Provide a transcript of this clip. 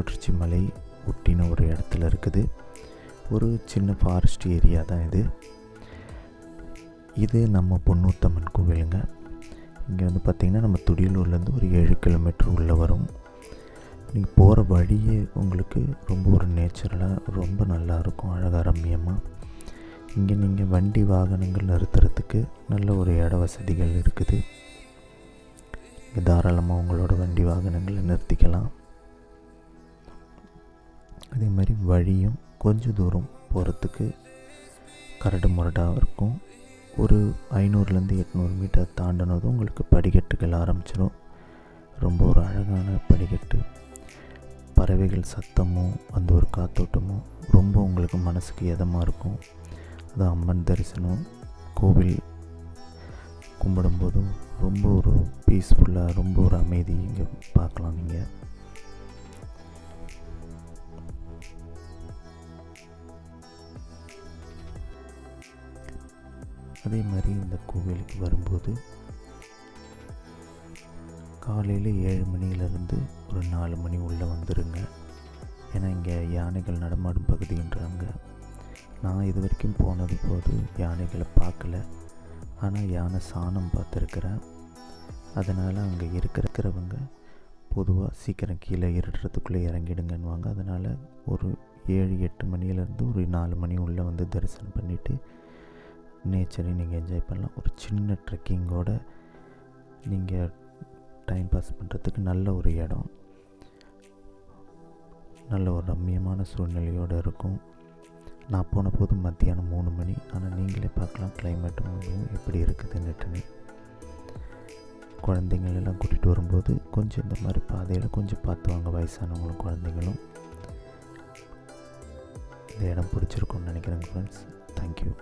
தொடர்ச்சி மலை ஒட்டின ஒரு இடத்துல இருக்குது. ஒரு சின்ன ஃபாரஸ்ட் ஏரியா தான் இது. இது நம்ம பொன்னூத்தம்மன் கோவிலுங்க. இங்கே வந்து பார்த்திங்கன்னா நம்ம துடியலூர்லேருந்து ஒரு 7 கிலோமீட்டர் உள்ளே வரும். நீங்கள் போகிற வழியே உங்களுக்கு ரொம்ப ஒரு நேச்சுரலாக ரொம்ப நல்லாயிருக்கும், அழகாக ரம்மியமாக. இங்கே நீங்கள் வண்டி வாகனங்கள் நிறுத்துறதுக்கு நல்ல ஒரு இட வசதிகள் இருக்குது. இங்கே தாராளமாக உங்களோட வண்டி வாகனங்களை நிறுத்திக்கலாம். அதே மாதிரி வழியும் கொஞ்சம் தூரம் போகிறதுக்கு கரடு முரடாக இருக்கும். ஒரு 500லேருந்து 800 மீட்டர் தாண்டினதும் உங்களுக்கு படிக்கட்டுகள் ஆரம்பிச்சிடும். ரொம்ப ஒரு அழகான படிக்கட்டு. பறவைகள் சத்தமும் அந்த ஒரு காத்தோட்டமும் ரொம்ப உங்களுக்கு மனசுக்கு இதமாக இருக்கும். அது அம்மன் தரிசனம், கோவில் கும்பிடும்போதும் ரொம்ப ஒரு பீஸ்ஃபுல்லாக, ரொம்ப ஒரு அமைதி இங்கே பார்க்கலாம் நீங்கள். அதே மாதிரி இந்த கோவிலுக்கு வரும்போது காலையில் 7 மணியிலேருந்து ஒரு 4 மணி உள்ளே வந்துடுங்க. ஏன்னா இங்கே யானைகள் நடமாடும் பகுதின்றாங்க. நான் இது வரைக்கும் போனது போது யானைகளை பார்க்கல, ஆனால் யானை சாணம் பார்த்துருக்குறேன். அதனால் அங்கே இருக்கிறவங்க பொதுவாக சீக்கிரம் கீழே இருட்டுறதுக்குள்ளே இறங்கிடுங்கன்னுவாங்க. அதனால் ஒரு 7-8 மணியிலேருந்து ஒரு 4 மணி உள்ளே வந்து தரிசனம் பண்ணிவிட்டு நேச்சரை நீங்கள் என்ஜாய் பண்ணலாம். ஒரு சின்ன ட்ரெக்கிங்கோட நீங்கள் டைம் பாஸ் பண்ணுறதுக்கு நல்ல ஒரு இடம், நல்ல ஒரு ரம்மியமான சூழ்நிலையோடு இருக்கும். நான் போன போது மத்தியானம் 3 மணி. ஆனால் நீங்களே பார்க்கலாம் கிளைமேட்டும் எப்படி இருக்குதுன்னுட்டுன்னு. குழந்தைங்களெல்லாம் கூட்டிகிட்டு வரும்போது கொஞ்சம் இந்த மாதிரி பாதையில் கொஞ்சம் பார்த்து வாங்க, வயசானவங்களும் குழந்தைங்களும். இந்த இடம் பிடிச்சிருக்கும்னு நினைக்கிறேங்க ஃப்ரெண்ட்ஸ். தேங்க்யூ.